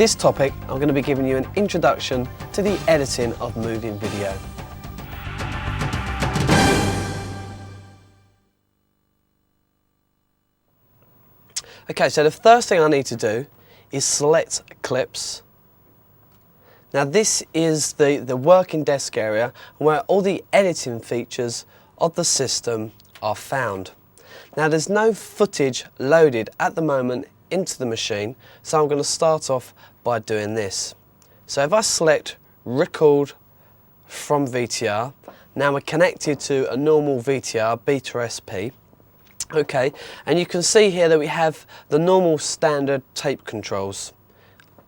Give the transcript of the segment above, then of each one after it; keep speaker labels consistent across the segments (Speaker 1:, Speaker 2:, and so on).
Speaker 1: this topic, I'm going to be giving you an introduction to the editing of moving video. Okay, so the first thing I need to do is select clips. Now this is the working desk area where all the editing features of the system are found. Now there's no footage loaded at the moment into the machine, so I'm going to start off by doing this. So if I select record from VTR, now we're connected to a normal VTR beta SP. Okay, and you can see here that we have the normal standard tape controls.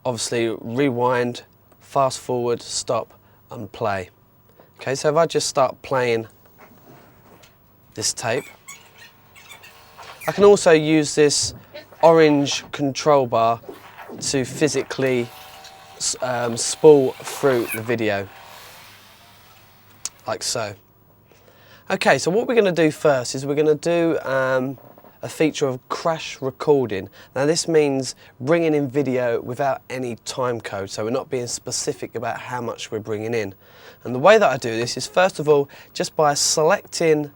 Speaker 1: Obviously rewind, fast forward, stop and play. Okay, so if I just start playing this tape, I can also use this orange control bar to physically spool through the video, like so. Okay, so what we're going to do first is we're going to do a feature of crash recording. Now this means bringing in video without any time code, so we're not being specific about how much we're bringing in. And the way that I do this is, first of all, just by selecting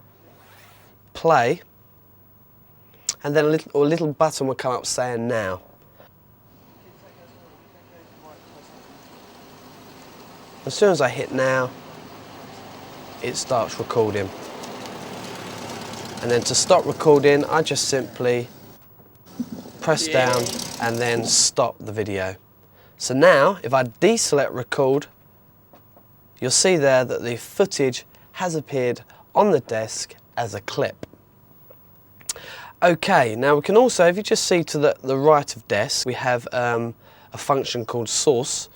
Speaker 1: play, and then a little button will come up saying now. As soon as I hit now, it starts recording. And then to stop recording, I just simply press down and then stop the video. So now, if I deselect record, you'll see there that the footage has appeared on the desk as a clip. Okay, now we can also, if you just see to the right of desk, we have a function called source,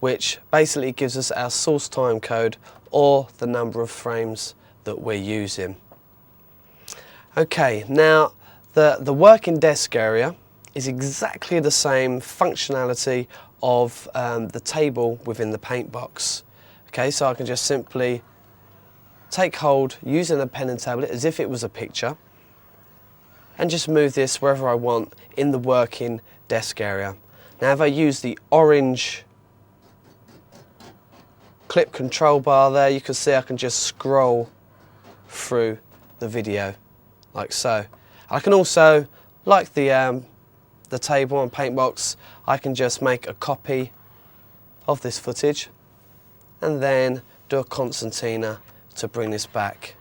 Speaker 1: which basically gives us our source time code or the number of frames that we're using. Okay, now the working desk area is exactly the same functionality of the table within the paint box. Okay, so I can just simply take hold using a pen and tablet as if it was a picture, and just move this wherever I want in the working desk area. Now if I use the orange clip control bar there, you can see I can just scroll through the video, like so. I can also, like the table and paint box, I can just make a copy of this footage and then do a concertina to bring this back,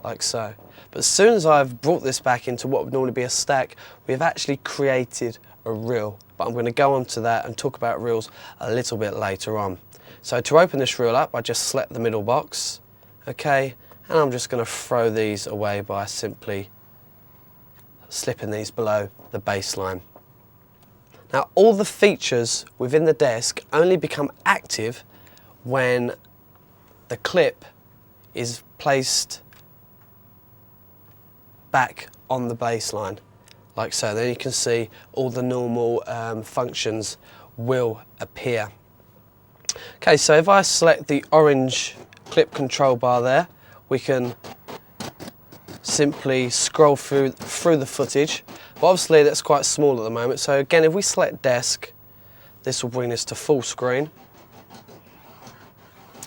Speaker 1: like so. But as soon as I've brought this back into what would normally be a stack, we've actually created a reel. But I'm going to go on to that and talk about reels a little bit later on. So to open this reel up, I just select the middle box, okay, and I'm just going to throw these away by simply slipping these below the baseline. Now all the features within the desk only become active when the clip is placed back on the baseline, like so. Then you can see all the normal functions will appear. Okay, so if I select the orange clip control bar there, we can simply scroll through the footage. But obviously that's quite small at the moment, so again, if we select desk, this will bring us to full screen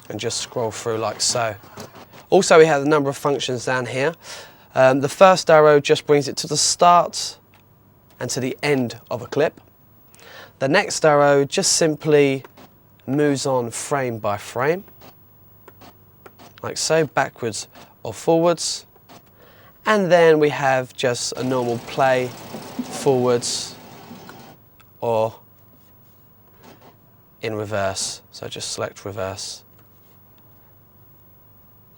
Speaker 1: and just scroll through like so. Also we have the number of functions down here. The first arrow just brings it to the start and to the end of a clip. The next arrow just simply moves on frame by frame, like so, backwards or forwards. And then we have just a normal play, forwards or in reverse. So just select reverse,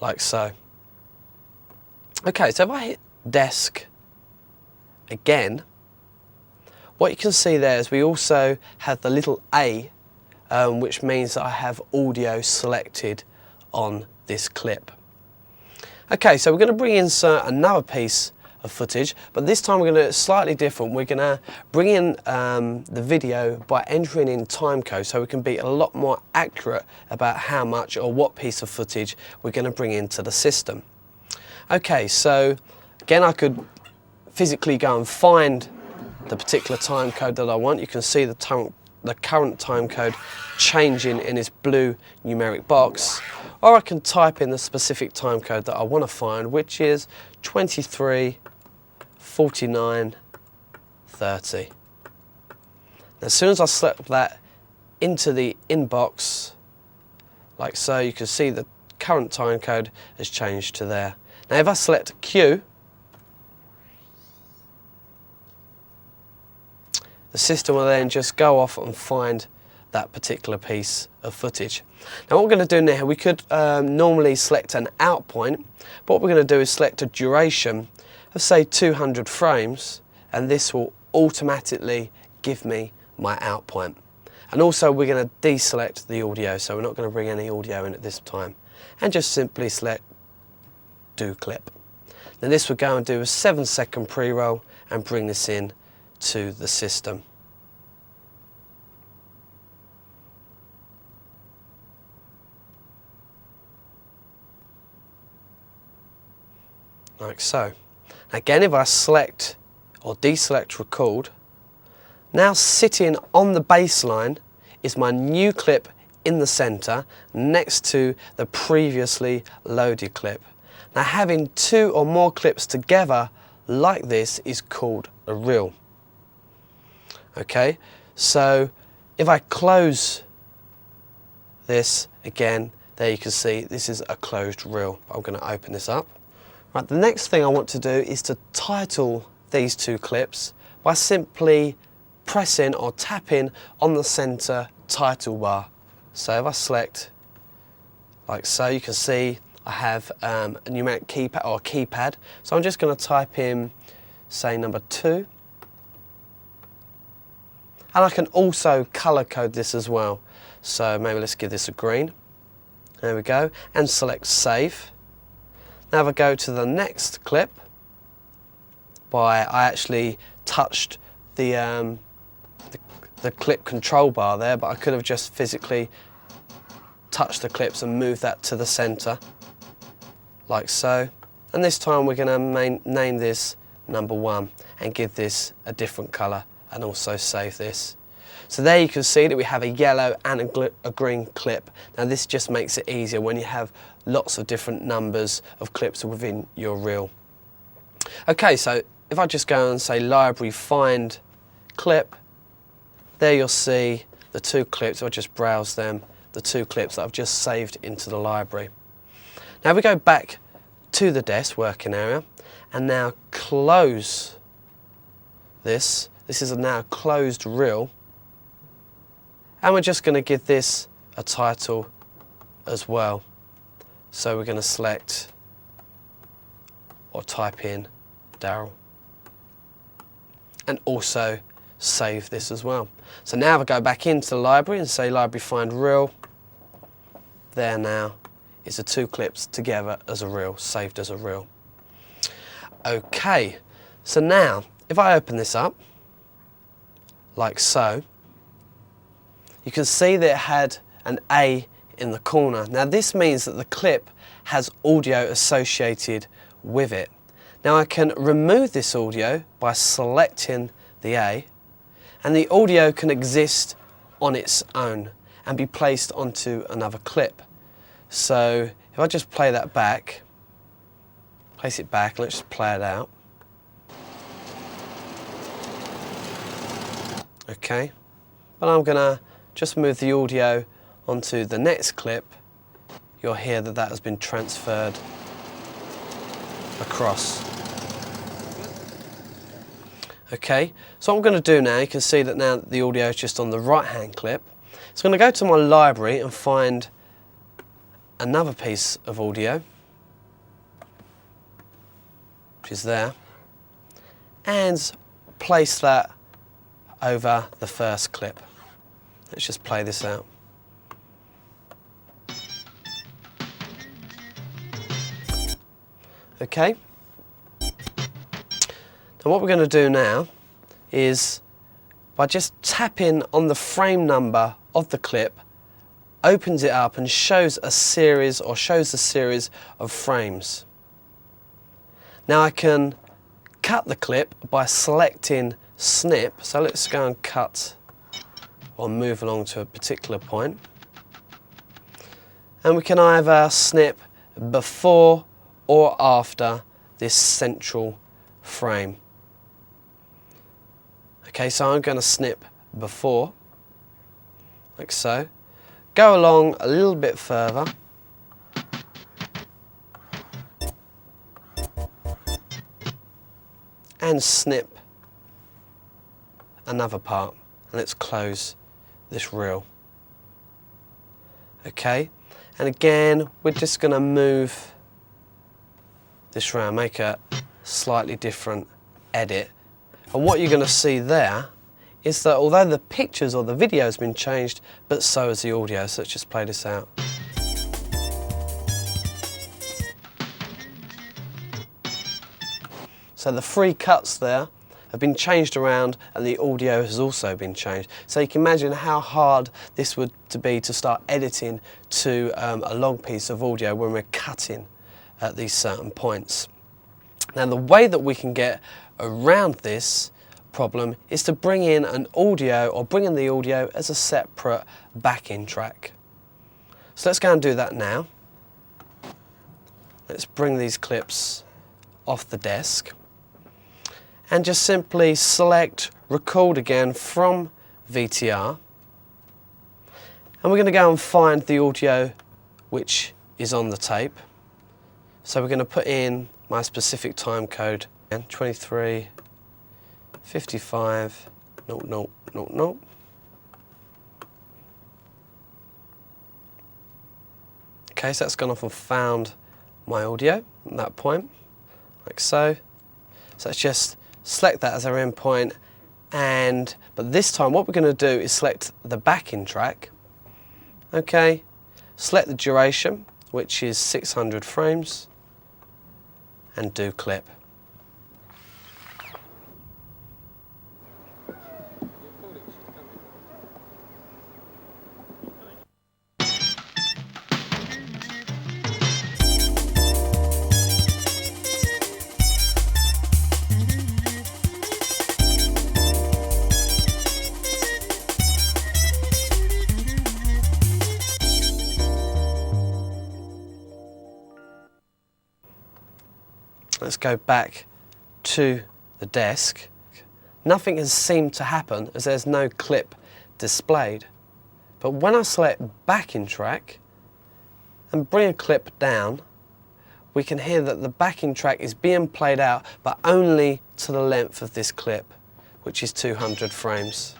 Speaker 1: like so. Okay, so if I hit desk again, what you can see there is we also have the little A, which means that I have audio selected on this clip. Okay, so we're going to insert another piece of footage, but this time we're going to do it slightly different. We're going to bring in the video by entering in timecode, so we can be a lot more accurate about how much or what piece of footage we're going to bring into the system. Okay, so again, I could physically go and find the particular time code that I want. You can see the the current timecode changing in this blue numeric box, or I can type in the specific timecode that I want to find, which is 23:49:30. As soon as I select that into the inbox, like so, you can see the current timecode has changed to there. Now if I select Q, the system will then just go off and find that particular piece of footage. Now what we're going to do now, we could normally select an out point, but what we're going to do is select a duration of say 200 frames, and this will automatically give me my out point. And also we're going to deselect the audio, so we're not going to bring any audio in at this time, and just simply select do clip. Now this will go and do a 7-second pre-roll and bring this in to the system. Like so. Again, if I select or deselect record, now sitting on the baseline is my new clip in the center next to the previously loaded clip. Now having two or more clips together like this is called a reel. Okay, so if I close this again, there you can see this is a closed reel. I'm going to open this up. Right, the next thing I want to do is to title these two clips by simply pressing or tapping on the center title bar. So if I select like so, you can see I have a numeric keypad or a keypad. So I'm just going to type in say number 2. And I can also color code this as well. So maybe let's give this a green. There we go. And select save. Now if I go to the next clip, I actually touched the clip control bar there, but I could have just physically touched the clips and moved that to the center, like so. And this time we're going to name this number 1 and give this a different color, and also save this. So there you can see that we have a yellow and a green clip. Now this just makes it easier when you have lots of different numbers of clips within your reel. Okay, so if I just go and say library find clip, there you'll see the 2 clips. I'll just browse them, the 2 clips that I've just saved into the library. Now we go back to the desk working area and now close this. This is a now closed reel, and we're just going to give this a title as well. So we're going to select or type in Daryl, and also save this as well. So now if I go back into the library and say library find reel, there now is the 2 clips together as a reel, saved as a reel. Okay, so now if I open this up like so, you can see that it had an A in the corner. Now this means that the clip has audio associated with it. Now I can remove this audio by selecting the A, and the audio can exist on its own and be placed onto another clip. So if I just play that back, place it back, let's just play it out. Okay, but I'm gonna just move the audio onto the next clip. You'll hear that that has been transferred across. Okay, so what I'm going to do now, you can see that now the audio is just on the right hand clip. So I'm going to go to my library and find another piece of audio, which is there, and place that over the first clip. Let's just play this out. Okay. And what we're going to do now is, by just tapping on the frame number of the clip, opens it up and shows a series, or shows the series of frames. Now I can cut the clip by selecting snip. So let's go and cut or move along to a particular point. And we can either snip before or after this central frame. Okay, so I'm going to snip before, like so. Go along a little bit further. And snip another part. And let's close this reel. Okay, and again, we're just going to move this round, make a slightly different edit. And what you're going to see there is that although the pictures or the video has been changed, but so has the audio. So let's just play this out. So the three cuts there have been changed around and the audio has also been changed. So you can imagine how hard this would be to start editing to a long piece of audio when we're cutting at these certain points. Now the way that we can get around this problem is to bring in an audio, or bring in the audio as a separate backing track. So let's go and do that now. Let's bring these clips off the desk and just simply select record again from VTR, and we're going to go and find the audio which is on the tape. So we're going to put in my specific time code, 23 55 0 0 0 0. Okay, so that's gone off and found my audio at that point, like so. So let's just select that as our endpoint, but this time what we're going to do is select the backing track. Okay, select the duration, which is 600 frames, and do clip. Let's go back to the desk. Nothing has seemed to happen as there's no clip displayed. But when I select backing track and bring a clip down, we can hear that the backing track is being played out, but only to the length of this clip, which is 200 frames.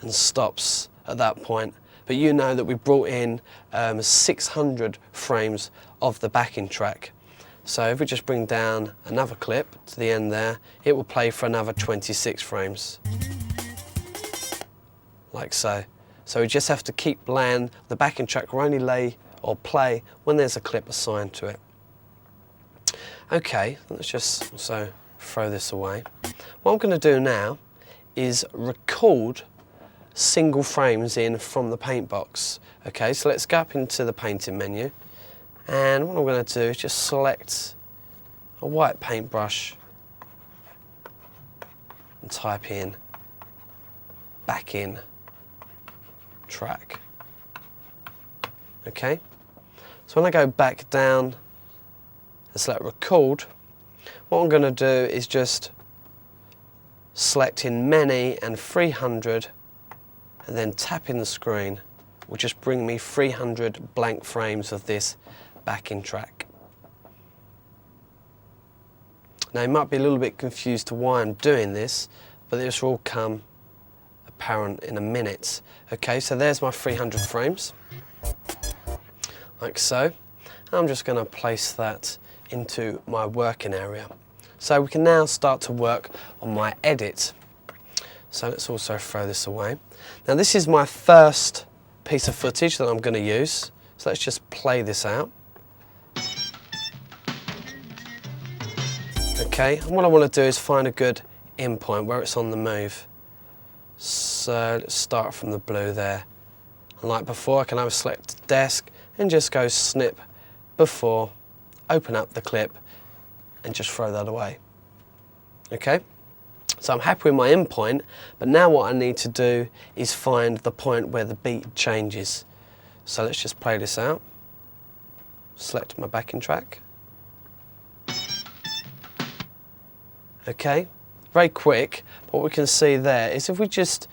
Speaker 1: And stops at that point. But you know that we brought in 600 frames of the backing track. So if we just bring down another clip to the end there, it will play for another 26 frames. Like so. So we just have to keep playing. The backing track will only lay or play when there's a clip assigned to it. Okay, let's just also throw this away. What I'm going to do now is record single frames in from the paint box. Okay, so let's go up into the painting menu, and what I'm going to do is just select a white paintbrush and type in backing track. Okay, so when I go back down and select record, what I'm going to do is just select in many and 300, and then tapping the screen will just bring me 300 blank frames of this backing track. Now you might be a little bit confused to why I'm doing this, but this will all come apparent in a minute. Okay, so there's my 300 frames, like so. And I'm just going to place that into my working area. So we can now start to work on my edit. So let's also throw this away. Now this is my first piece of footage that I'm going to use. So let's just play this out. Okay, and what I want to do is find a good in point where it's on the move. So let's start from the blue there. And like before, I can either select the desk and just go snip before, open up the clip, and just throw that away. Okay, so I'm happy with my in point, but now what I need to do is find the point where the beat changes. So let's just play this out. Select my backing track. Okay, very quick, but what we can see there is if we just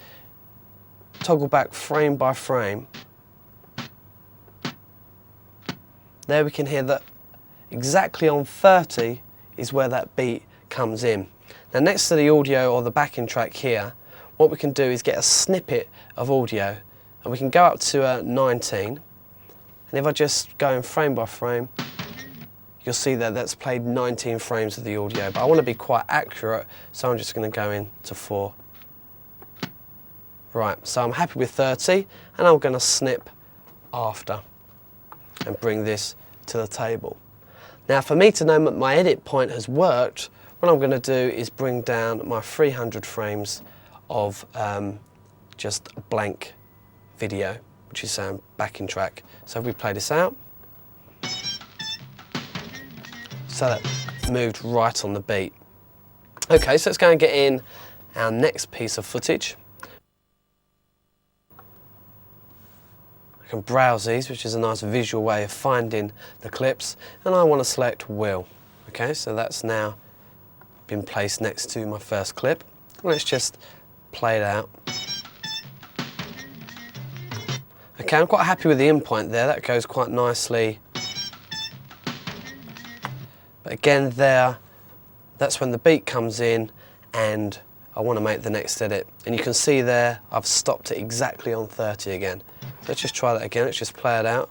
Speaker 1: toggle back frame by frame, there we can hear that exactly on 30 is where that beat comes in. Now next to the audio or the backing track here, what we can do is get a snippet of audio, and we can go up to 19, and if I just go in frame by frame, you'll see that that's played 19 frames of the audio, but I want to be quite accurate, so I'm just going to go into 4. Right, so I'm happy with 30, and I'm going to snip after and bring this to the table. Now for me to know that my edit point has worked, what I'm going to do is bring down my 300 frames of just blank video, which is backing track. So if we play this out, so that moved right on the beat. Okay, so let's go and get in our next piece of footage. I can browse these, which is a nice visual way of finding the clips, and I want to select Will. Okay, so that's now been placed next to my first clip. Let's just play it out. Okay, I'm quite happy with the in point there, that goes quite nicely. But again there, that's when the beat comes in and I want to make the next edit. And you can see there, I've stopped it exactly on 30 again. So let's just try that again, let's just play it out.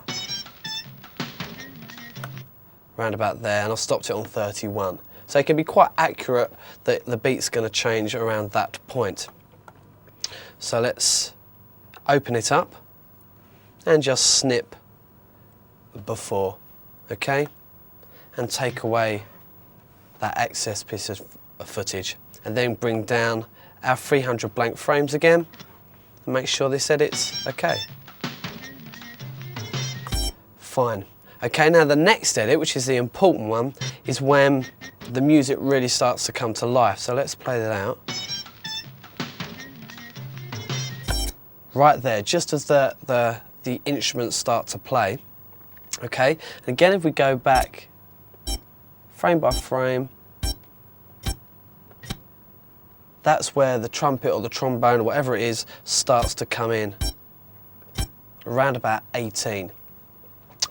Speaker 1: Round about there, and I've stopped it on 31. So it can be quite accurate that the beat's going to change around that point. So let's open it up and just snip before, okay? And take away that excess piece of footage, and then bring down our 300 blank frames again and make sure this edit's okay. Fine. Okay, now the next edit, which is the important one, is when the music really starts to come to life. So let's play that out. Right there, just as the instruments start to play. Okay, and again if we go back frame by frame, that's where the trumpet or the trombone or whatever it is starts to come in, around about 18.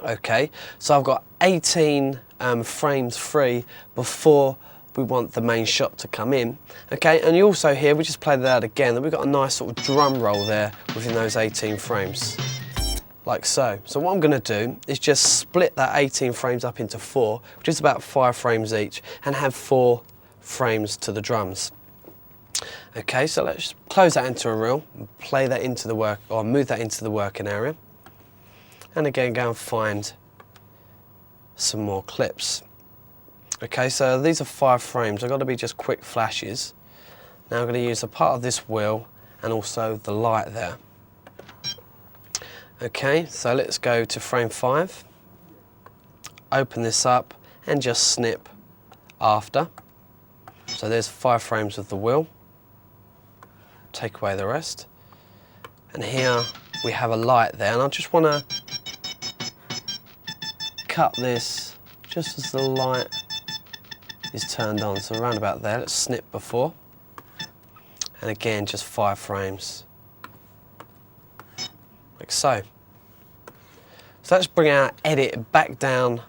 Speaker 1: Okay, so I've got 18 frames free before we want the main shot to come in. Okay, and you also hear, we just played that out again, that we've got a nice sort of drum roll there within those 18 frames, like so. So what I'm going to do is just split that 18 frames up into 4, which is about 5 frames each, and have 4 frames to the drums. Okay, so let's close that into a reel and play that into the work, or move that into the working area. And again, go and find some more clips. Okay, so these are 5 frames. I've got to be just quick flashes. Now I'm going to use a part of this wheel and also the light there. Okay, so let's go to frame 5. Open this up and just snip after. So there's 5 frames of the wheel. Take away the rest. And here we have a light there, and I just want to cut this just as the light is turned on, so around about there. Let's snip before, and again just 5 frames, like so. So let's bring our edit back down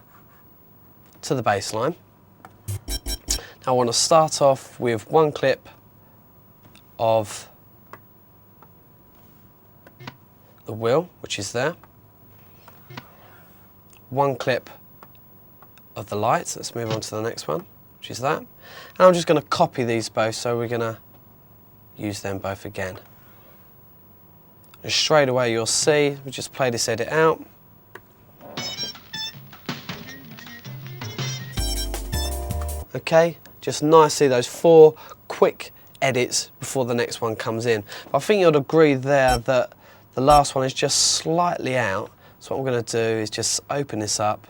Speaker 1: to the baseline. Now I want to start off with one clip of the wheel, which is there. One clip of the lights. Let's move on to the next one, which is that. And I'm just going to copy these both, so we're going to use them both again. And straight away you'll see, we just play this edit out. Okay, just nicely those 4 quick edits before the next one comes in. But I think you'll agree there that the last one is just slightly out. So what I'm going to do is just open this up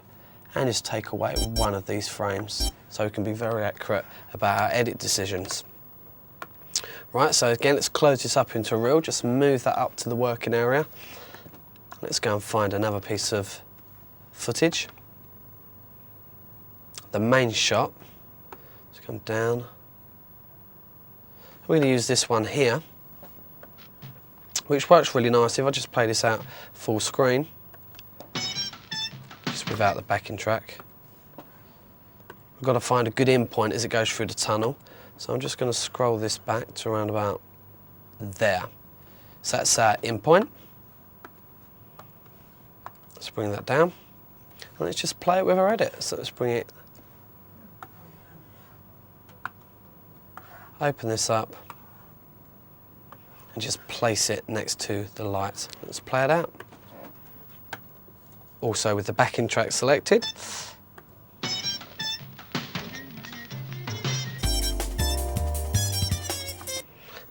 Speaker 1: and just take away one of these frames. so we can be very accurate about our edit decisions. Right, so again, let's close this up into a reel, just move that up to the working area. Let's go and find another piece of footage. The main shot. Let's come down. We're going to use this one here, which works really nice. If I just play this out full screen, just without the backing track. We've got to find a good in point as it goes through the tunnel. So I'm just going to scroll this back to around about there. So that's our in point. Let's bring that down. And let's just play it with our edit. So let's bring it, open this up, and just place it next to the light. Let's play it out. Also with the backing track selected.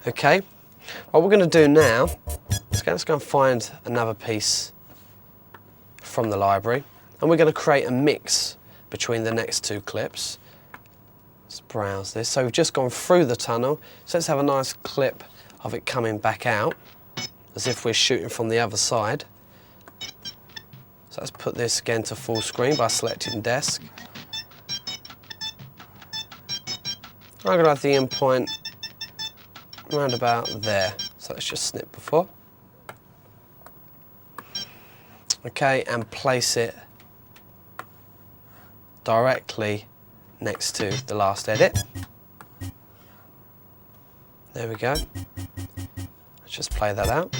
Speaker 1: Okay, what we're going to do now is let's go and find another piece from the library, and we're going to create a mix between the next two clips. Let's browse this. So we've just gone through the tunnel, so let's have a nice clip of it coming back out as if we're shooting from the other side. So let's put this again to full screen by selecting desk. I'm going to have the in point round about there, so let's just snip before. Okay, and place it directly next to the last edit. There we go. Let's just play that out.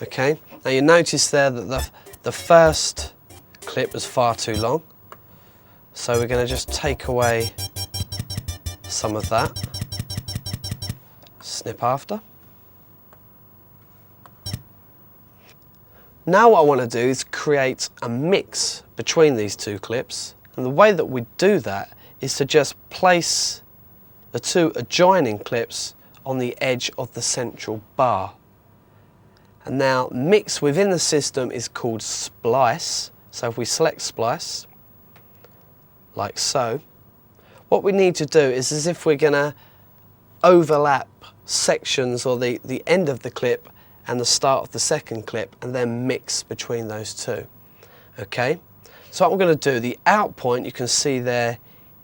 Speaker 1: Okay, now you notice there that the first clip was far too long, so we're going to just take away some of that, snip after. Now what I want to do is create a mix between these two clips, and the way that we do that is to just place the two adjoining clips on the edge of the central bar. And now mix within the system is called splice. So if we select splice, like so, what we need to do is as if we're going to overlap sections or the end of the clip and the start of the second clip and then mix between those two. Okay, so what I'm going to do, the out point you can see there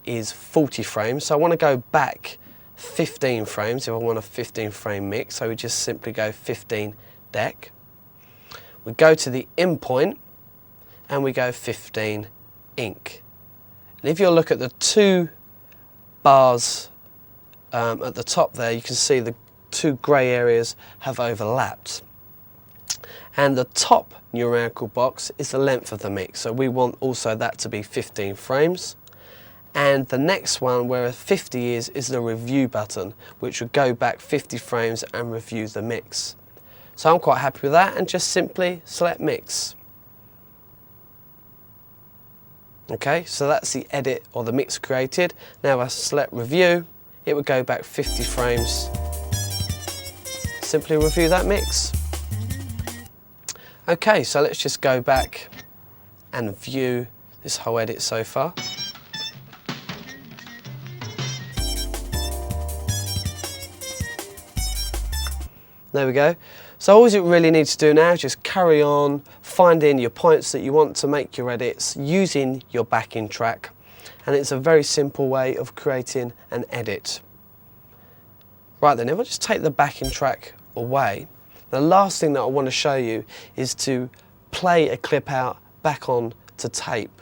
Speaker 1: is 40 frames. So I want to go back 15 frames if I want a 15 frame mix. So we just simply go 15 deck. We go to the in point and we go 15 ink. And if you look at the two bars at the top there, you can see the two grey areas have overlapped. And the top numerical box is the length of the mix. So we want also that to be 15 frames. And the next one where 50 is the review button, which would go back 50 frames and review the mix. So I'm quite happy with that, and just simply select mix. Okay, so that's the edit or the mix created. Now I select review, it would go back 50 frames. Simply review that mix. Okay, so let's just go back and view this whole edit so far. There we go. So all you really need to do now is just carry on finding your points that you want to make your edits using your backing track, and it's a very simple way of creating an edit. Right then, if I just take the backing track away, the last thing that I want to show you is to play a clip out back on to tape.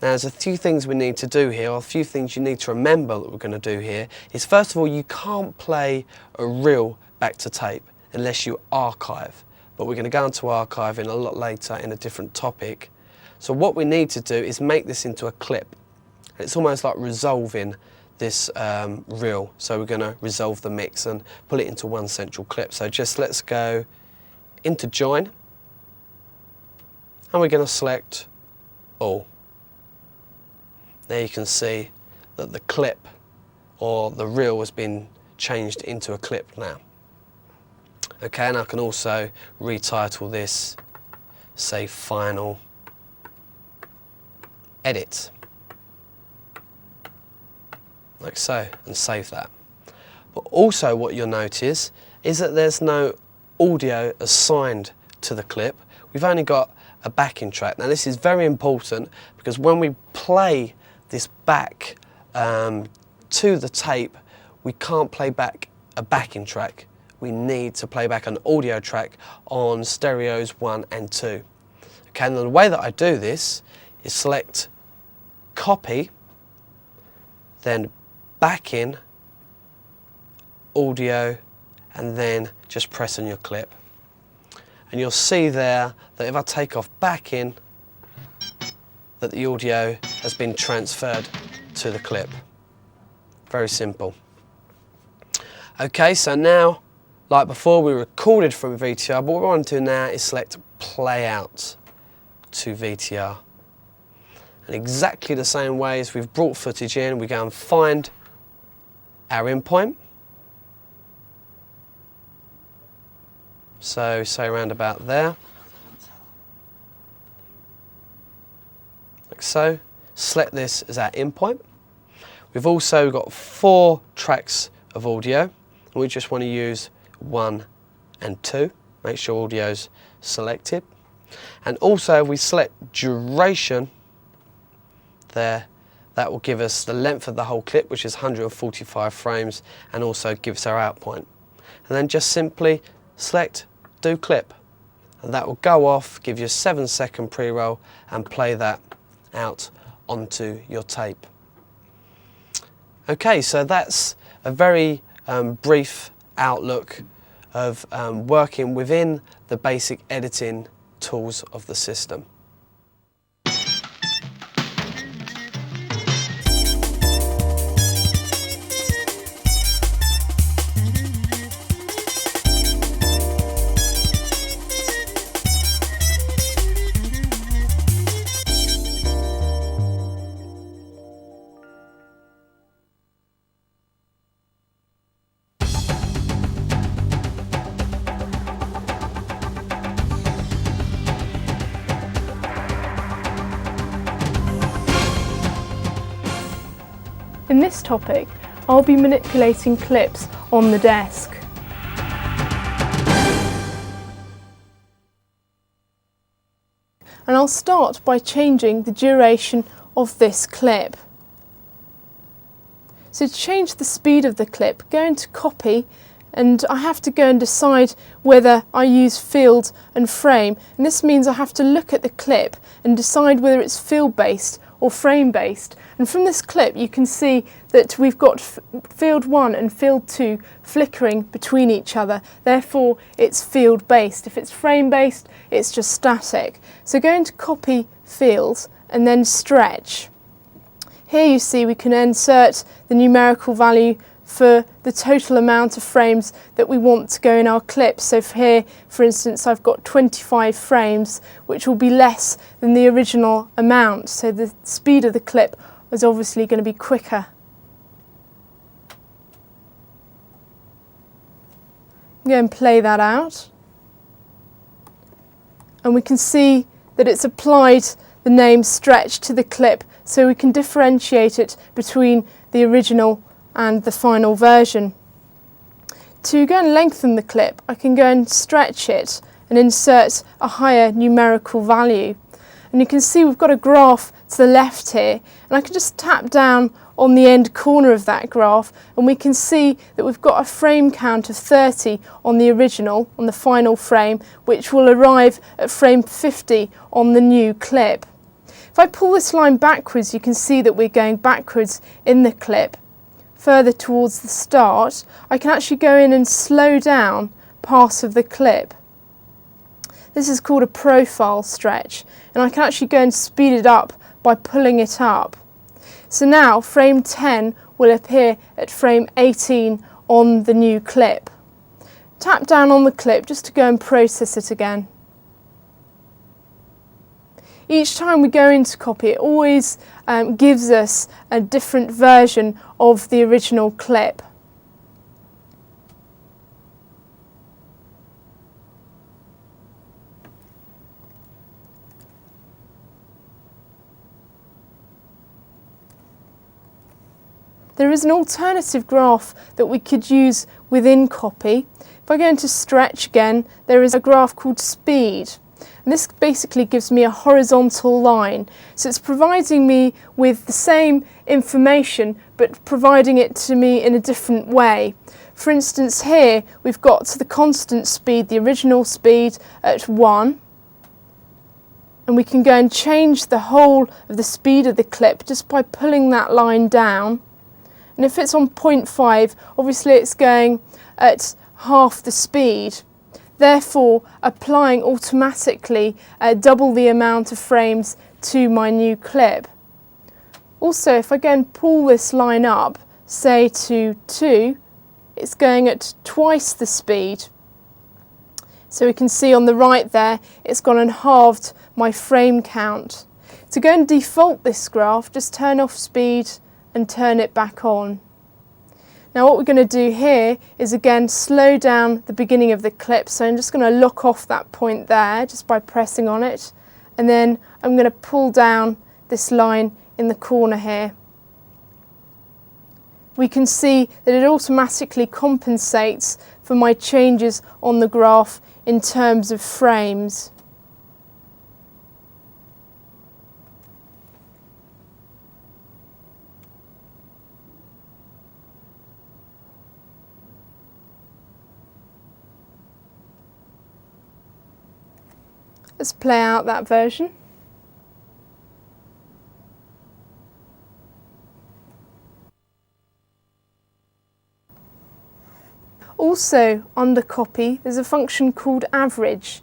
Speaker 1: Now there's a few things we need to do here, or a few things you need to remember that we're going to do here, is first of all you can't play a reel back to tape unless you archive, but we're going to go into archiving a lot later in a different topic. So what we need to do is make this into a clip. It's almost like resolving this reel, so we're going to resolve the mix and pull it into one central clip. So just let's go into join, and we're going to select all. There you can see that the clip or the reel has been changed into a clip now. Okay, and I can also retitle this, say, Final Edit, like so, and save that. But also what you'll notice is that there's no audio assigned to the clip. We've only got a backing track. Now this is very important because when we play this back to the tape, we can't play back a backing track. We need to play back an audio track on stereos 1 and 2. Okay, and the way that I do this is select Copy, then Back in, Audio, and then just press on your clip. And you'll see there that if I take off Back in, that the audio has been transferred to the clip. Very simple. Okay, so now, like before, we recorded from VTR, but what we want to do now is select Play Out to VTR. And exactly the same way as we've brought footage in, we go and find our in point. So say around about there, like so. Select this as our in point. We've also got 4 tracks of audio, and we just want to use 1 and 2. Make sure audio's selected. And also we select duration there, that will give us the length of the whole clip, which is 145 frames, and also gives our out point. And then just simply select Do Clip, and that will go off, give you a 7-second pre-roll, and play that out onto your tape. Okay, so that's a very brief outlook of working within the basic editing tools of the system.
Speaker 2: In this topic, I'll be manipulating clips on the desk. And I'll start by changing the duration of this clip. So to change the speed of the clip, go into Copy, and I have to go and decide whether I use field and frame. And this means I have to look at the clip and decide whether it's field-based or frame-based. And from this clip you can see that we've got field 1 and field 2 flickering between each other, therefore it's field-based. If it's frame-based, it's just static. So go into Copy Fields and then Stretch. Here you see we can insert the numerical value for the total amount of frames that we want to go in our clip. So for here, for instance, I've got 25 frames, which will be less than the original amount. So the speed of the clip is obviously going to be quicker. Go and play that out. And we can see that it's applied the name Stretch to the clip, so we can differentiate it between the original and the final version. To go and lengthen the clip, I can go and stretch it and insert a higher numerical value. And you can see we've got a graph to the left here, and I can just tap down on the end corner of that graph, and we can see that we've got a frame count of 30 on the original, on the final frame, which will arrive at frame 50 on the new clip. If I pull this line backwards, you can see that we're going backwards in the clip. Further towards the start, I can actually go in and slow down parts of the clip. This is called a profile stretch, and I can actually go and speed it up by pulling it up. So now frame 10 will appear at frame 18 on the new clip. Tap down on the clip just to go and process it again. Each time we go into Copy, it always gives us a different version of the original clip. There is an alternative graph that we could use within copy. If I go into stretch again, there is a graph called speed. And this basically gives me a horizontal line. So it's providing me with the same information, but providing it to me in a different way. For instance, here we've got the constant speed, the original speed at 1. And we can go and change the whole of the speed of the clip just by pulling that line down. And if it's on 0.5, obviously it's going at half the speed, therefore applying automatically double the amount of frames to my new clip. Also, if I go and pull this line up, say to 2, it's going at twice the speed. So we can see on the right there, it's gone and halved my frame count. To go and default this graph, just turn off speed and turn it back on. Now what we're going to do here is again slow down the beginning of the clip, so I'm just going to lock off that point there just by pressing on it, and then I'm going to pull down this line in the corner here. We can see that it automatically compensates for my changes on the graph in terms of frames. Let's play out that version. Also, under copy, there's a function called average.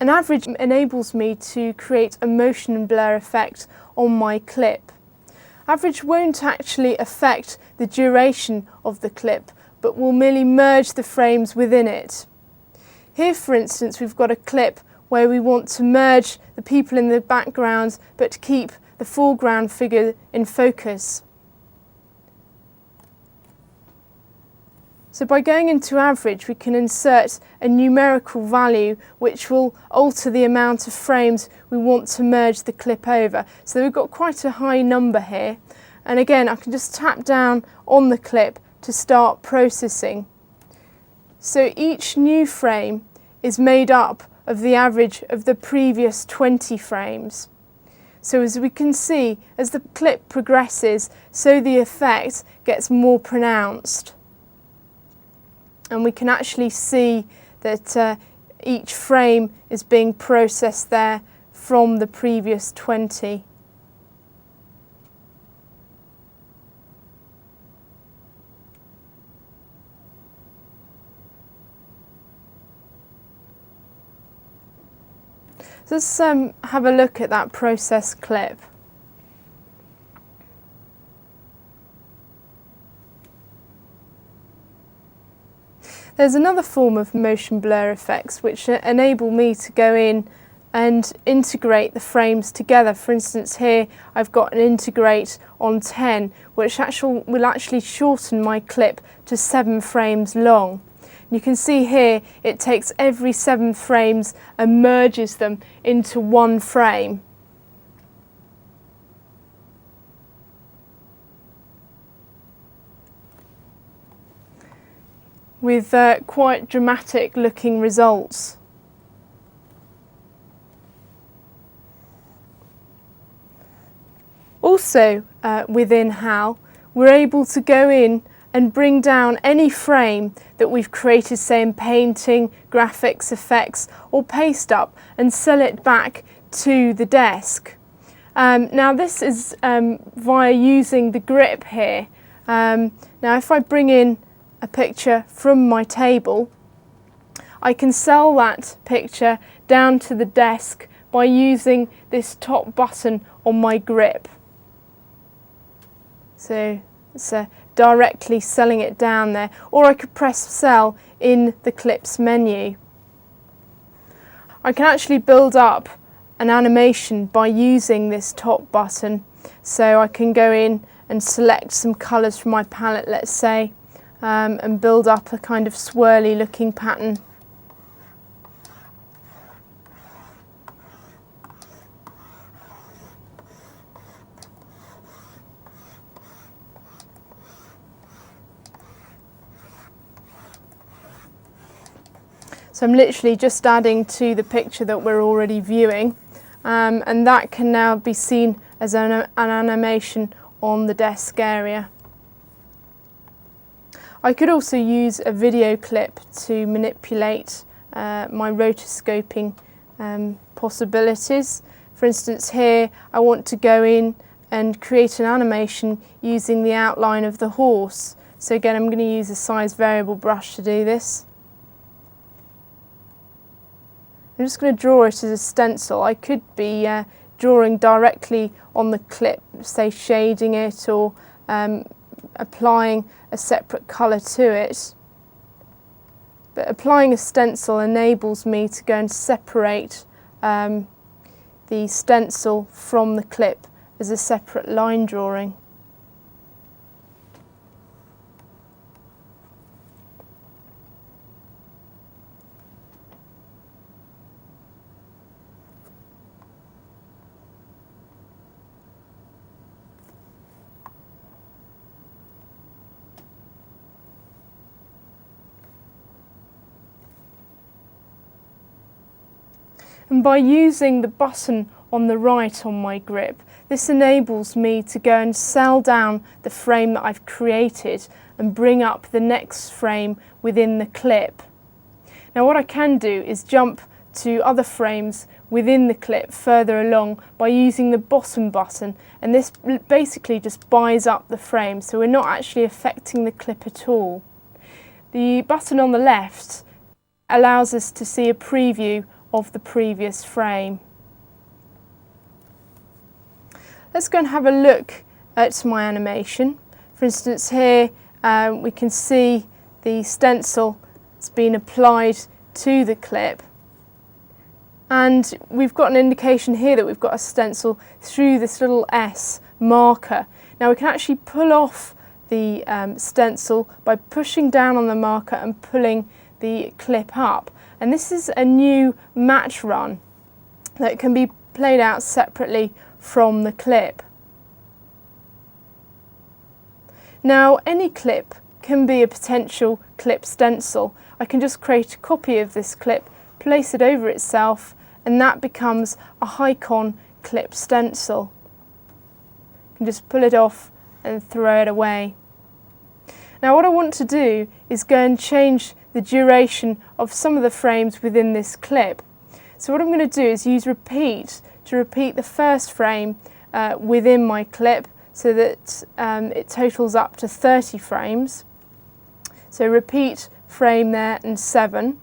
Speaker 2: An average enables me to create a motion blur effect on my clip. Average won't actually affect the duration of the clip, but will merely merge the frames within it. Here, for instance, we've got a clip where we want to merge the people in the background but keep the foreground figure in focus. So by going into average, we can insert a numerical value which will alter the amount of frames we want to merge the clip over. So we've got quite a high number here. And again, I can just tap down on the clip to start processing. So each new frame is made up of the average of the previous 20 frames. So as we can see, as the clip progresses, so the effect gets more pronounced. And we can actually see that each frame is being processed there from the previous 20. So let's have a look at that process clip. There's another form of motion blur effects which enable me to go in and integrate the frames together. For instance, here I've got an integrate on 10, which will actually shorten my clip to 7 frames long. You can see here it takes every 7 frames and merges them into one frame. With quite dramatic looking results. Also within HAL, we're able to go in and bring down any frame that we've created, say in painting, graphics, effects, or paste up, and sell it back to the desk. Now this is via using the grip here. Now if I bring in a picture from my table, I can sell that picture down to the desk by using this top button on my grip. So it's directly selling it down there, or I could press sell in the clips menu. I can actually build up an animation by using this top button, so I can go in and select some colours from my palette, let's say, and build up a kind of swirly looking pattern. So I'm literally just adding to the picture that we're already viewing, and that can now be seen as an animation on the desk area. I could also use a video clip to manipulate my rotoscoping possibilities. For instance, here I want to go in and create an animation using the outline of the horse. So again, I'm going to use a size variable brush to do this. I'm just going to draw it as a stencil. I could be drawing directly on the clip, say shading it or applying a separate colour to it. But applying a stencil enables me to go and separate the stencil from the clip as a separate line drawing. And by using the button on the right on my grip, this enables me to go and cell down the frame that I've created and bring up the next frame within the clip. Now what I can do is jump to other frames within the clip further along by using the bottom button, and this basically just buys up the frame, so we're not actually affecting the clip at all. The button on the left allows us to see a preview of the previous frame. Let's go and have a look at my animation. For instance, here we can see the stencil has been applied to the clip, and we've got an indication here that we've got a stencil through this little S marker. Now we can actually pull off the stencil by pushing down on the marker and pulling the clip up. And this is a new match run that can be played out separately from the clip. Now any clip can be a potential clip stencil. I can just create a copy of this clip, place it over itself, and that becomes a Hicon clip stencil. You can just pull it off and throw it away. Now what I want to do is go and change the duration of some of the frames within this clip. So what I'm going to do is use repeat to repeat the first frame within my clip so that it totals up to 30 frames. So repeat frame there and 7.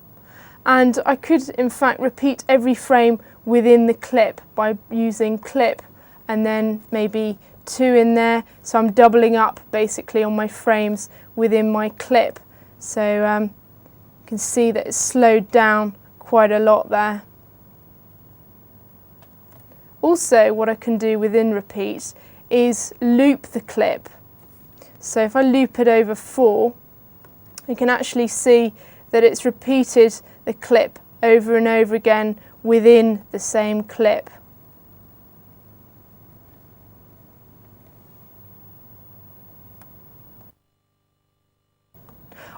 Speaker 2: And I could in fact repeat every frame within the clip by using clip and then maybe 2 in there. So I'm doubling up basically on my frames within my clip. So you can see that it's slowed down quite a lot there. Also, what I can do within repeat is loop the clip. So if I loop it over 4, you can actually see that it's repeated the clip over and over again within the same clip.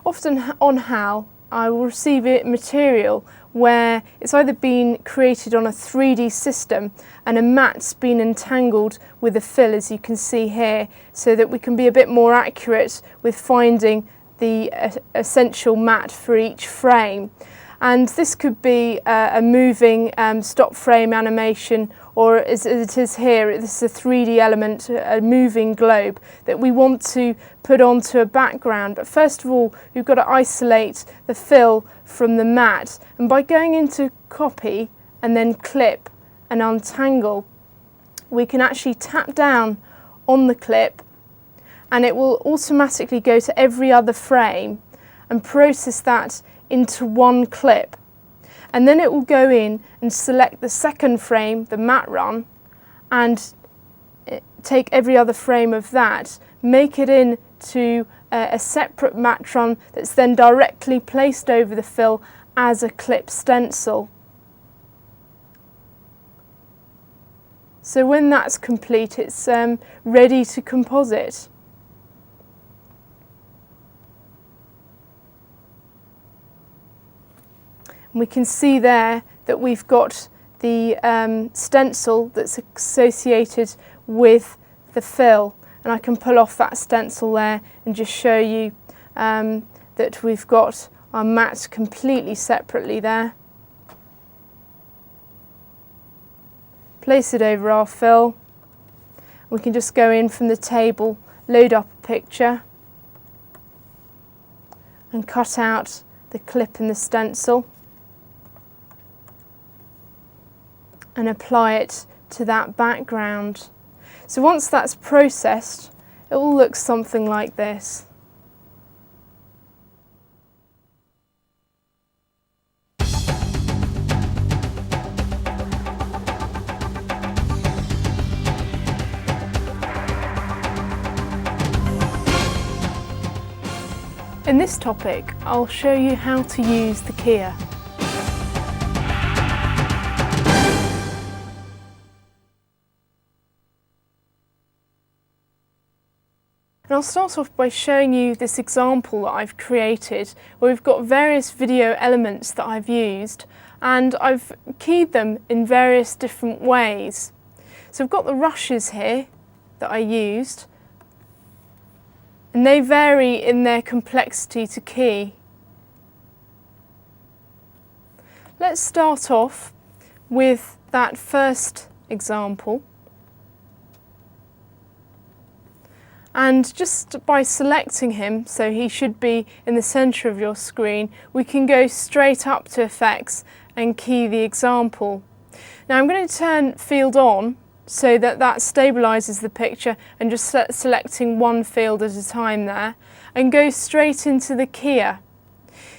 Speaker 2: Often on HAL, I will receive material where it's either been created on a 3D system and a mat's been entangled with a fill, as you can see here, so that we can be a bit more accurate with finding the essential mat for each frame. And this could be a moving stop frame animation, or as it is here, this is a 3D element, a moving globe that we want to put onto a background. But first of all, we've got to isolate the fill from the mat. And by going into copy and then clip and untangle, we can actually tap down on the clip and it will automatically go to every other frame and process that into one clip. And then it will go in and select the second frame, the mat run, and take every other frame of that, make it into a separate mat run that's then directly placed over the fill as a clip stencil. So when that's complete, it's ready to composite. We can see there that we've got the stencil that's associated with the fill, and I can pull off that stencil there and just show you that we've got our mat completely separately there. Place it over our fill. We can just go in from the table, load up a picture and cut out the clip and the stencil and apply it to that background. So once that's processed, it will look something like this. In this topic, I'll show you how to use the keyer. And I'll start off by showing you this example that I've created, where we've got various video elements that I've used, and I've keyed them in various different ways. So I've got the rushes here that I used, and they vary in their complexity to key. Let's start off with that first example. And just by selecting him, so he should be in the centre of your screen, we can go straight up to effects and key the example. Now I'm going to turn field on so that stabilises the picture, and just selecting one field at a time there, and go straight into the keyer.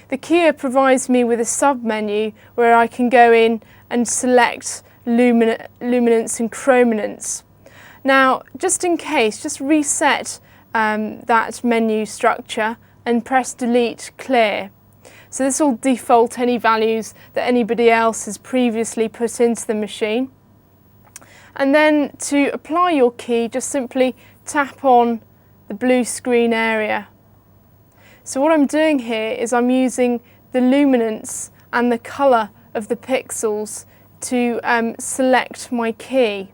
Speaker 2: The keyer provides me with a sub-menu where I can go in and select luminance and chrominance. Now, just in case, just reset that menu structure and press delete clear. So this will default any values that anybody else has previously put into the machine. And then to apply your key, just simply tap on the blue screen area. So what I'm doing here is I'm using the luminance and the colour of the pixels to select my key.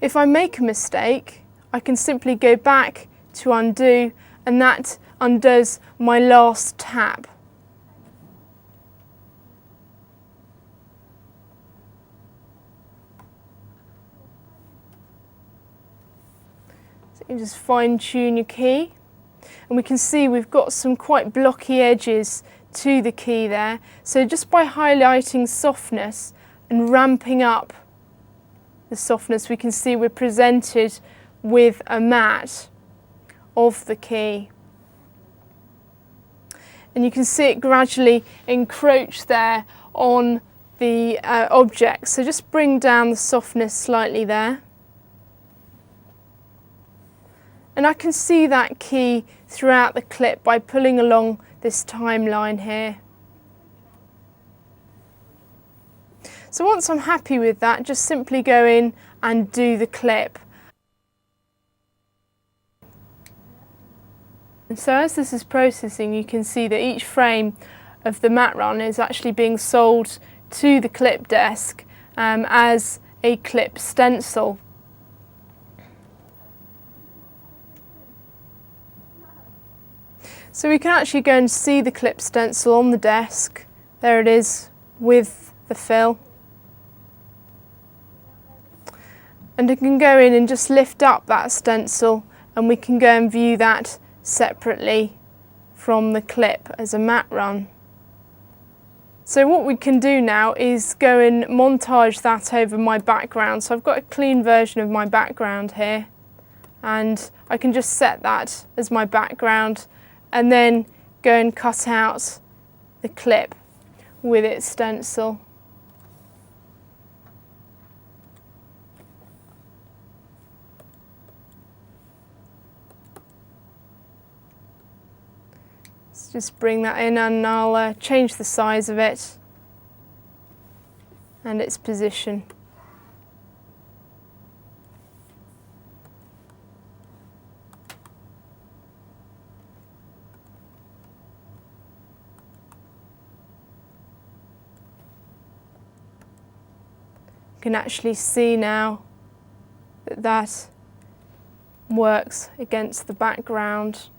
Speaker 2: If I make a mistake, I can simply go back to undo, and that undoes my last tap. So you can just fine tune your key, and we can see we've got some quite blocky edges to the key there. So just by highlighting softness and ramping up the softness, we can see we're presented with a mat of the key. And you can see it gradually encroach there on the object. So just bring down the softness slightly there. And I can see that key throughout the clip by pulling along this timeline here. So once I'm happy with that, just simply go in and do the clip. And so as this is processing, you can see that each frame of the mat run is actually being sold to the clip desk as a clip stencil. So we can actually go and see the clip stencil on the desk. There it is with the fill. And I can go in and just lift up that stencil, and we can go and view that separately from the clip as a mat run. So what we can do now is go and montage that over my background. So I've got a clean version of my background here, and I can just set that as my background and then go and cut out the clip with its stencil. Let's just bring that in, and I'll change the size of it and its position. can actually see now that that works against the background.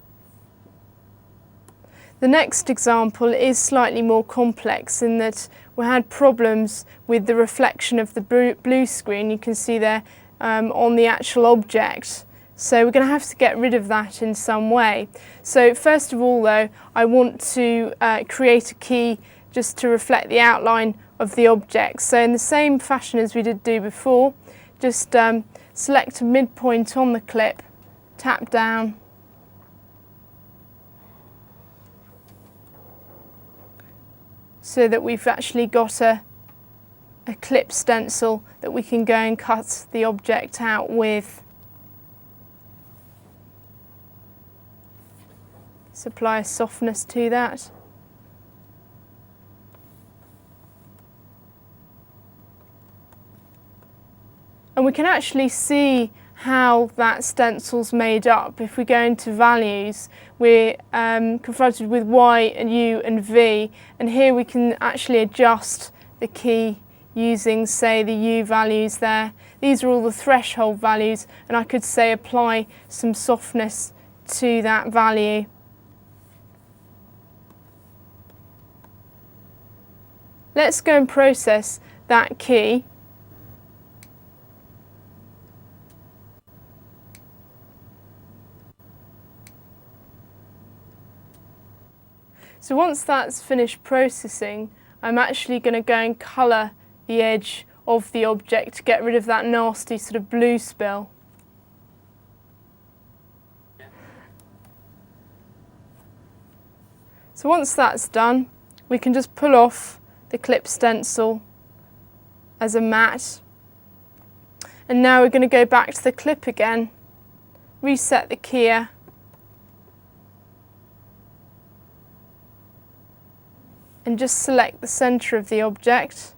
Speaker 2: The next example is slightly more complex in that we had problems with the reflection of the blue screen. You can see there on the actual object. So we're going to have to get rid of that in some way. So first of all though, I want to create a key just to reflect the outline of the object. So in the same fashion as we did do before, just select a midpoint on the clip, tap down, so that we've actually got a clip stencil that we can go and cut the object out with. Just apply a softness to that. And we can actually see how that stencil's made up. If we go into values, we're confronted with Y and U and V, and here we can actually adjust the key using, say, the U values there. These are all the threshold values, and I could say apply some softness to that value. Let's go and process that key. So once that's finished processing, I'm actually going to go and colour the edge of the object to get rid of that nasty sort of blue spill. So once that's done, we can just pull off the clip stencil as a matte. And now we're going to go back to the clip again, reset the keyer, and just select the centre of the object.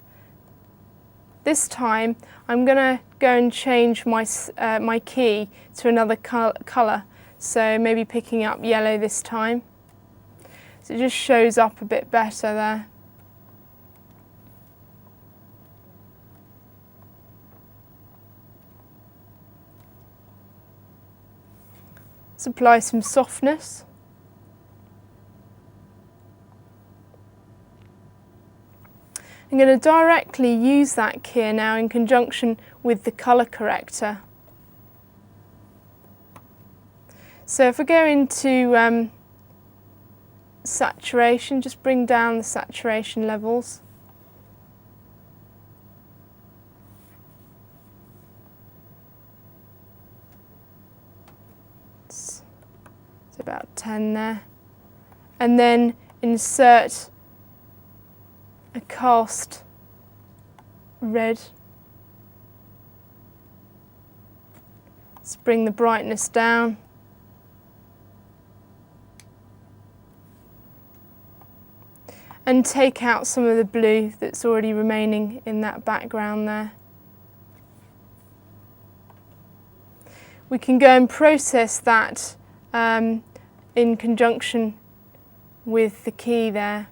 Speaker 2: This time I'm going to go and change my key to another colour, so maybe picking up yellow this time. So it just shows up a bit better there. Let's apply some softness. I'm going to directly use that keyer now in conjunction with the colour corrector. So if I go into saturation, just bring down the saturation levels. It's about 10 there. And then insert a cast red. Let's bring the brightness down. And take out some of the blue that's already remaining in that background there. We can go and process that in conjunction with the key there.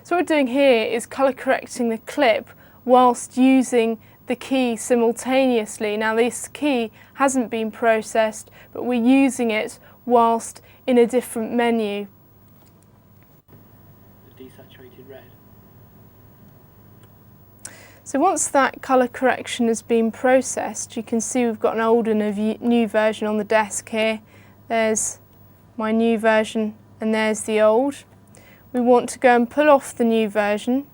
Speaker 2: So what we're doing here is colour correcting the clip whilst using the key simultaneously. Now this key hasn't been processed, but we're using it whilst in a different menu.
Speaker 3: The desaturated red.
Speaker 2: So once that colour correction has been processed, you can see we've got an old and a new version on the desk here. There's my new version and there's the old. We want to go and pull off the new version.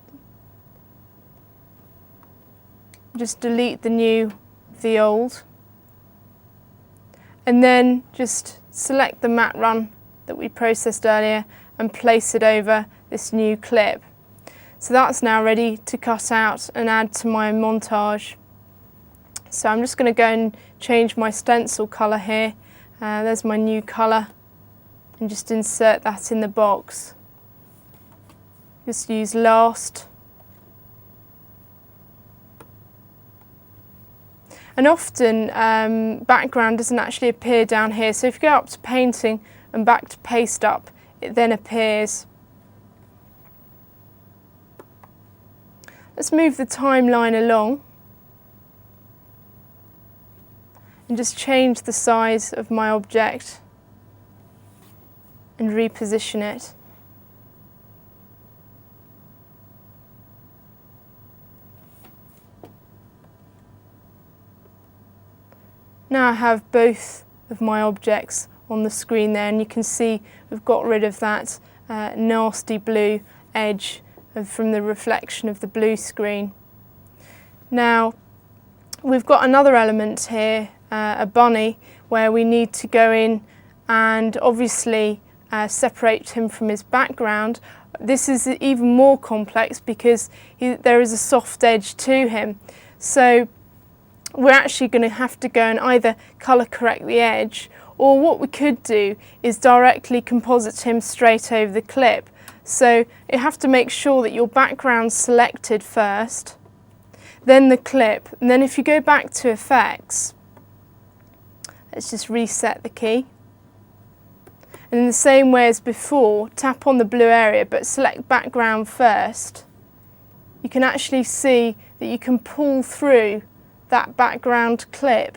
Speaker 2: Just delete the new, the old. And then just select the matte run that we processed earlier and place it over this new clip. So that's now ready to cut out and add to my montage. So I'm just going to go and change my stencil colour here. There's my new colour, and just insert that in the box. Just use last. And often background doesn't actually appear down here, so if you go up to painting and back to paste up, it then appears. Let's move the timeline along. and just change the size of my object and reposition it. Now I have both of my objects on the screen there, and you can see we've got rid of that nasty blue edge from the reflection of the blue screen. Now we've got another element here, a bunny, where we need to go in and obviously separate him from his background. This is even more complex because there is a soft edge to him. So we're actually going to have to go and either colour correct the edge, or what we could do is directly composite him straight over the clip. So you have to make sure that your background's selected first, then the clip, and then if you go back to effects, let's just reset the key. And in the same way as before, tap on the blue area but select background first. You can actually see that you can pull through that background clip.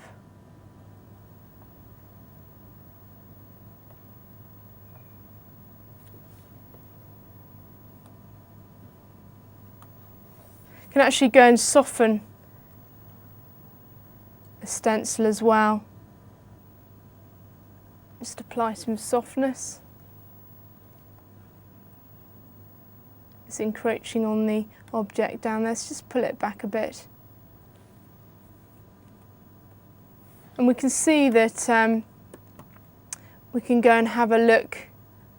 Speaker 2: You can actually go and soften the stencil as well. Just apply some softness. It's encroaching on the object down there, so just pull it back a bit. And we can see that we can go and have a look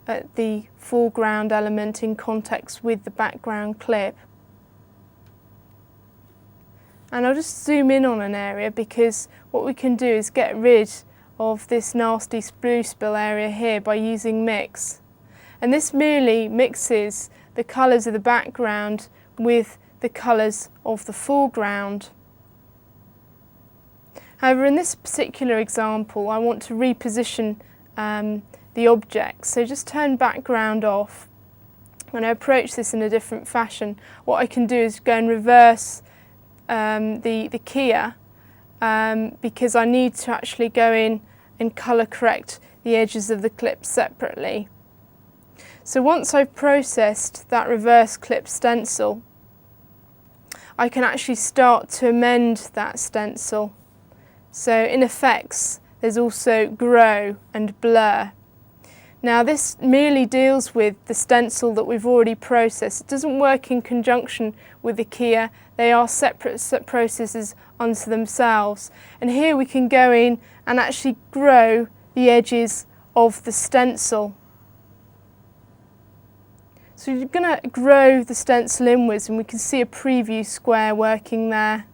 Speaker 2: at the foreground element in context with the background clip. And I'll just zoom in on an area, because what we can do is get rid of this nasty blue spill area here by using mix. And this merely mixes the colours of the background with the colours of the foreground. However, in this particular example, I want to reposition the object. So just turn background off. When I approach this in a different fashion, what I can do is go and reverse the keyer, because I need to actually go in and colour correct the edges of the clip separately. So once I've processed that reverse clip stencil, I can actually start to amend that stencil. So in effects, there's also grow and blur. Now this merely deals with the stencil that we've already processed. It doesn't work in conjunction with the keyer. They are separate processes unto themselves. And here we can go in and actually grow the edges of the stencil. So you're going to grow the stencil inwards, and we can see a preview square working there.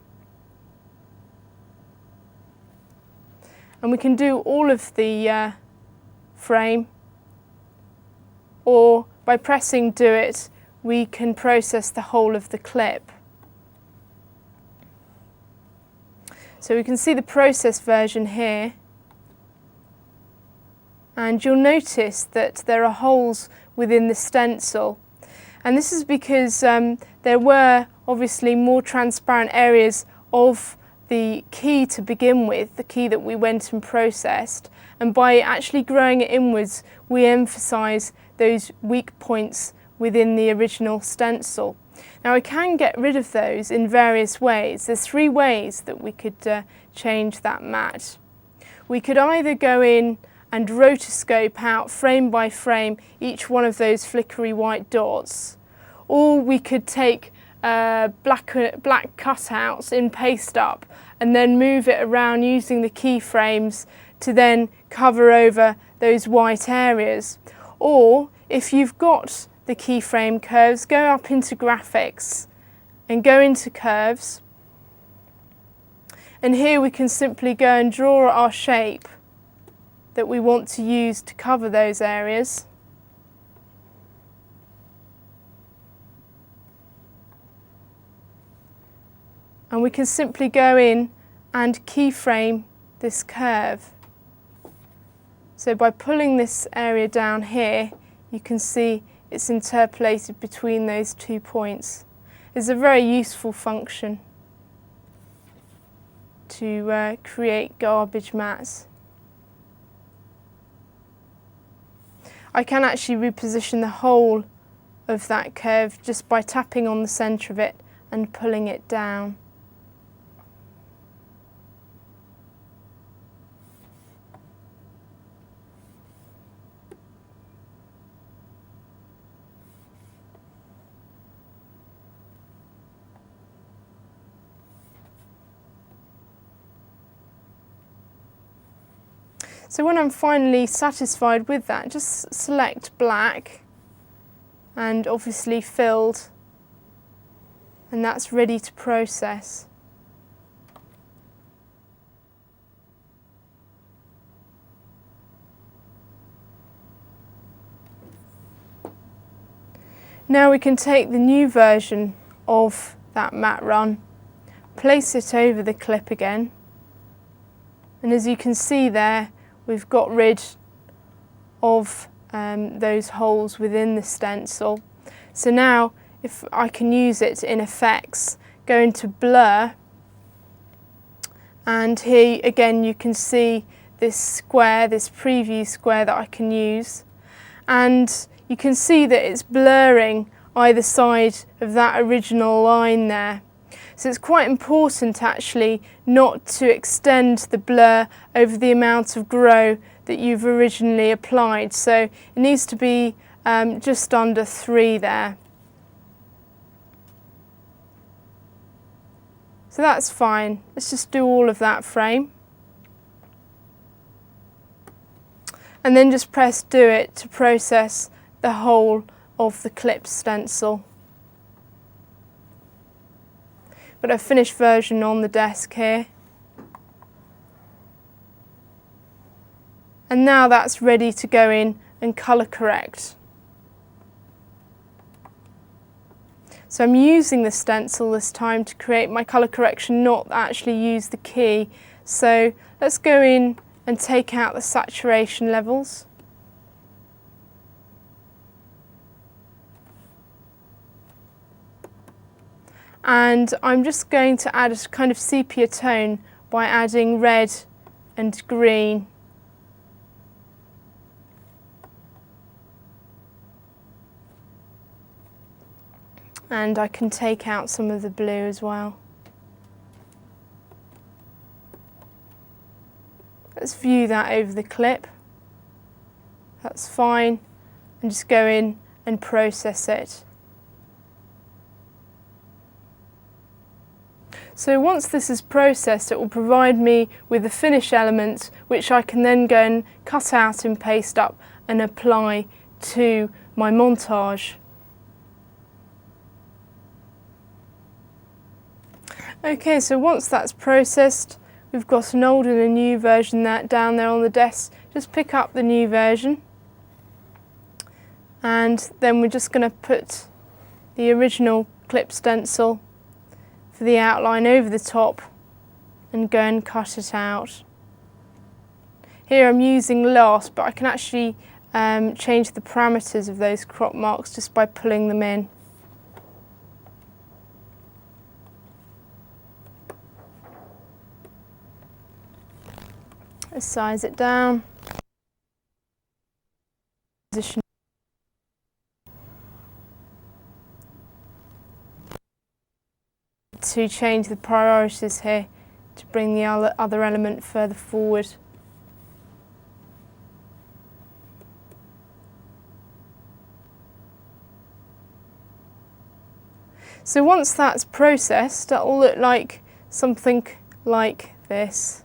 Speaker 2: And we can do all of the frame, or by pressing do it, we can process the whole of the clip. So we can see the processed version here, and you'll notice that there are holes within the stencil, and this is because there were obviously more transparent areas of the key to begin with, the key that we went and processed, and by actually growing it inwards we emphasise those weak points within the original stencil. Now I can get rid of those in various ways. There's 3 ways that we could change that matte. We could either go in and rotoscope out frame by frame each one of those flickery white dots, or we could take black cutouts in paste up and then move it around using the keyframes to then cover over those white areas. Or if you've got the keyframe curves, go up into graphics and go into curves, and here we can simply go and draw our shape that we want to use to cover those areas. And we can simply go in and keyframe this curve. So by pulling this area down here, you can see it's interpolated between those 2 points. It's a very useful function to create garbage mats. I can actually reposition the whole of that curve just by tapping on the centre of it and pulling it down. So when I'm finally satisfied with that, just select black and obviously filled, and that's ready to process. Now we can take the new version of that mat run, place it over the clip again, and as you can see there, we've got rid of those holes within the stencil. So now if I can use it in effects, go into blur, and here again you can see this square, this preview square that I can use, and you can see that it's blurring either side of that original line there. So it's quite important actually not to extend the blur over the amount of grow that you've originally applied. So it needs to be just under 3 there. So that's fine. Let's just do all of that frame. And then just press do it to process the whole of the clip stencil. Got a finished version on the desk here. And now that's ready to go in and colour correct. So I'm using the stencil this time to create my colour correction, not actually use the key. So let's go in and take out the saturation levels. And I'm just going to add a kind of sepia tone by adding red and green. And I can take out some of the blue as well. Let's view that over the clip. That's fine. And just go in and process it. So once this is processed, it will provide me with the finish element, which I can then go and cut out and paste up and apply to my montage. Okay, so once that's processed, we've got an old and a new version down there on the desk. Just pick up the new version, and then we're just going to put the original clip stencil for the outline over the top and go and cut it out. Here I'm using last, but I can actually change the parameters of those crop marks just by pulling them in. Let's size it down. Position. To change the priorities here to bring the other element further forward. So once that's processed, that will look like something like this.